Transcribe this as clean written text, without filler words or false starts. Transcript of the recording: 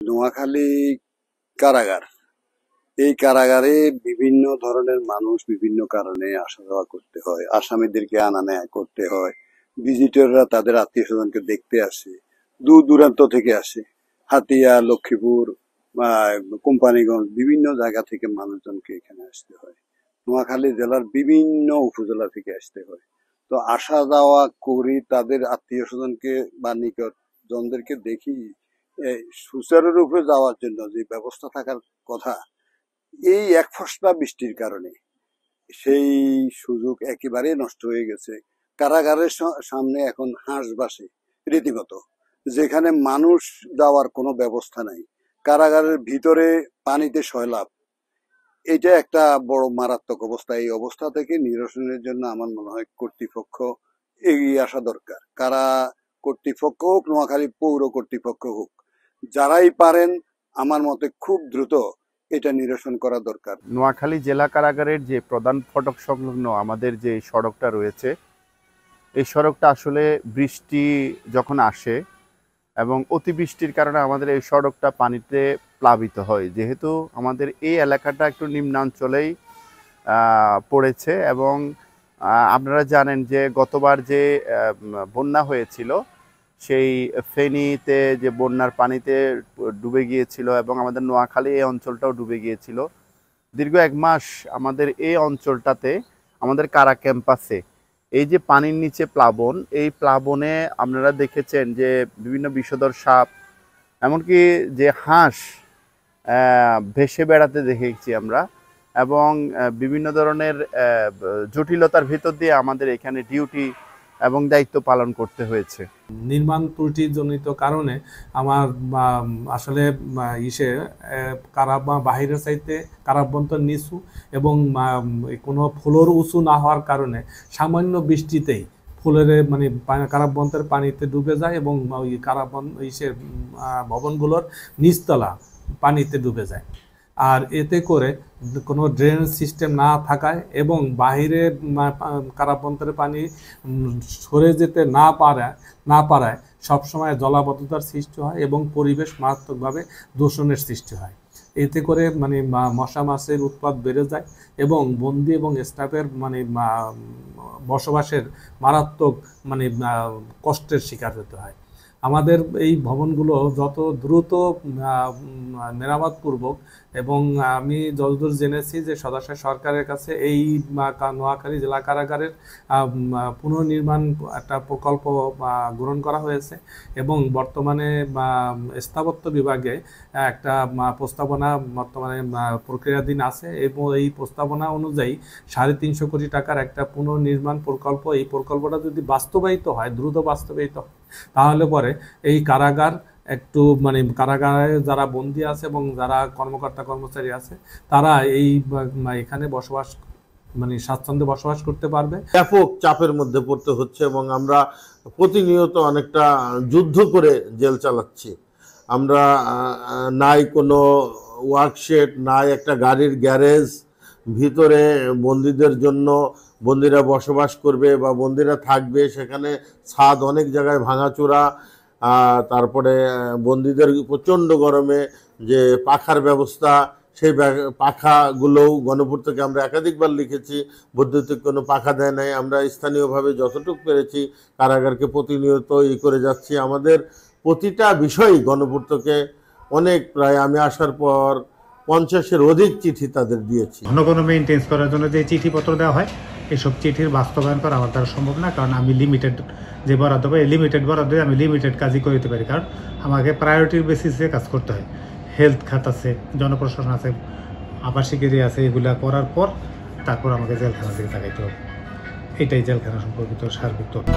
নোয়াখালী কারাগার, এই কারাগারে বিভিন্ন ধরনের মানুষ বিভিন্ন কারণে আসা যাওয়া করতে হয়। আসামিদেরকে আনা নেয়া করতে হয়। ভিজিটররা তাদের আত্মীয় স্বজনকে দেখতে আসে, দূর দূরান্ত থেকে আসে। হাতিয়া, লক্ষ্মীপুর, কোম্পানিগঞ্জ, বিভিন্ন জায়গা থেকে মানুষজনকে এখানে আসতে হয়। নোয়াখালী জেলার বিভিন্ন উপজেলা থেকে আসতে হয়। তো আসা যাওয়া করি, তাদের আত্মীয় স্বজনকে বা নিকট জনদেরকে দেখি সুচারুরূপে যাওয়ার জন্য যে ব্যবস্থা থাকার কথা, এই এক ফসলা বৃষ্টির কারণে সেই সুযোগ একেবারে নষ্ট হয়ে গেছে। কারাগারের সামনে এখন হাঁস বাসে রীতিমতো, যেখানে মানুষ যাওয়ার কোনো ব্যবস্থা নাই। কারাগারের ভিতরে পানিতে সয়লাভ, এটা একটা বড় মারাত্মক অবস্থা। এই অবস্থা থেকে নিরসনের জন্য আমার মনে হয় কর্তৃপক্ষ এগিয়ে আসা দরকার। কারা কর্তৃপক্ষ হোক, নোয়াখালী পৌর কর্তৃপক্ষ হোক, যারাই পারেন আমার মতে খুব দ্রুত এটা নিরসন করা দরকার। নোয়াখালী জেলা কারাগারের যে প্রধান ফটক সংলগ্ন আমাদের যে সড়কটা রয়েছে, এই সড়কটা আসলে বৃষ্টি যখন আসে এবং অতিবৃষ্টির কারণে আমাদের এই সড়কটা পানিতে প্লাবিত হয়। যেহেতু আমাদের এই এলাকাটা একটু নিম্নাঞ্চলেই পড়েছে এবং আপনারা জানেন যে গতবার যে বন্যা হয়েছিল, সেই ফেনীতে যে বন্যার পানিতে ডুবে গিয়েছিল এবং আমাদের নোয়াখালী এই অঞ্চলটাও ডুবে গিয়েছিল। দীর্ঘ 1 মাস আমাদের এই অঞ্চলটাতে, আমাদের কারা ক্যাম্পাসে এই যে পানির নিচে প্লাবন, এই প্লাবনে আপনারা দেখেছেন যে বিভিন্ন বিষধর সাপ, এমনকি যে হাঁস ভেসে বেড়াতে দেখেছি আমরা, এবং বিভিন্ন ধরনের জটিলতার ভিতর দিয়ে আমাদের এখানে ডিউটি এবং দায়িত্ব পালন করতে হয়েছে। নির্মাণ ত্রুটিজনিত কারণে আমার আসলে বাহিরের চাইতে কারাভ্যন্তর নিচু এবং কোনো ফ্লোর উঁচু না হওয়ার কারণে সামান্য বৃষ্টিতেই ফুলের কারাভ্যন্তর পানিতে ডুবে যায় এবং ওই ভবনগুলোর নিচতলা পানিতে ডুবে যায়। আর এতে করে কোনো ড্রেনেজ সিস্টেম না থাকায় এবং বাহিরে কারাভ্যন্তরের পানি সরে যেতে না পারায় সবসময় জলাবদ্ধতার সৃষ্টি হয় এবং পরিবেশ মারাত্মকভাবে দূষণের সৃষ্টি হয়। এতে করে মশা মাছির উৎপাত বেড়ে যায় এবং বন্দি এবং স্টাফের বসবাসের মারাত্মক কষ্টের শিকার হতে হয়। আমাদের এই ভবনগুলো যত দ্রুত মেরামতপূর্বক, এবং আমি যতদূর জেনেছি যে সদস্য সরকারের কাছে এই নোয়াখালী জেলা কারাগারের পুনর্নির্মাণ একটা প্রকল্প গ্রহণ করা হয়েছে এবং বর্তমানে স্থাপত্য বিভাগে একটা প্রস্তাবনা বর্তমানে প্রক্রিয়াধীন আছে এবং এই প্রস্তাবনা অনুযায়ী 350 কোটি টাকার একটা পুনর্নির্মাণ প্রকল্প, এই প্রকল্পটা যদি বাস্তবায়িত হয়, দ্রুত বাস্তবায়িত হয়, তাহলে পরে এই কারাগার একটু কারাগারে যারা বন্দী আছে এবং যারা কর্মকর্তা কর্মচারী আছে, তারা এখানে বসবাস স্বাচ্ছন্দ্যে বসবাস করতে পারবে। ব্যাপক চাপের মধ্যে পড়তে হচ্ছে এবং আমরা প্রতিনিয়ত অনেকটা যুদ্ধ করে জেল চালাচ্ছি। আমরা নাই কোনো ওয়ার্কশেড, নাই একটা গাড়ির গ্যারেজ, ভিতরে বন্দীদের জন্য, বন্দীরা বসবাস করবে বা বন্দীরা থাকবে সেখানে ছাদ অনেক জায়গায় ভাঙাচোরা, তারপরে বন্দীদের প্রচণ্ড গরমে যে পাখার ব্যবস্থা, সেই পাখাগুলোও গণপূর্তকে আমরা একাধিকবার লিখেছি, বৈদ্যুতিক কোনো পাখা দেয় নাই। আমরা স্থানীয়ভাবে যতটুকু পেরেছি কারাগারকে প্রতিনিয়ত করে যাচ্ছি। আমাদের প্রতিটা বিষয়ই গণপূর্তকে অনেক, প্রায় আমি আসার পর 50-এর অধিক চিঠি তাদের দিয়েছি। ঘন ঘন মেইনটেন্স করার জন্য যে চিঠিপত্র দেওয়া হয়, এসব চিঠির বাস্তবায়ন করা আমার দ্বারা সম্ভব না, কারণ আমি লিমিটেড যে বরাদ্দ পাই, লিমিটেড বরাদ্দে আমি লিমিটেড কাজই করে দিতে পারি, কারণ আমাকে প্রায়োরিটির বেসিসে কাজ করতে হয়। হেলথ খাত আছে, জনপ্রশাসন আছে, আবাসিক এরিয়া আছে, এগুলো করার পর তারপর আমাকে জেলখানার দিকে তাকাইতে হবে। এটাই জেলখানা সম্পর্কিত সার্বিক তথ্য।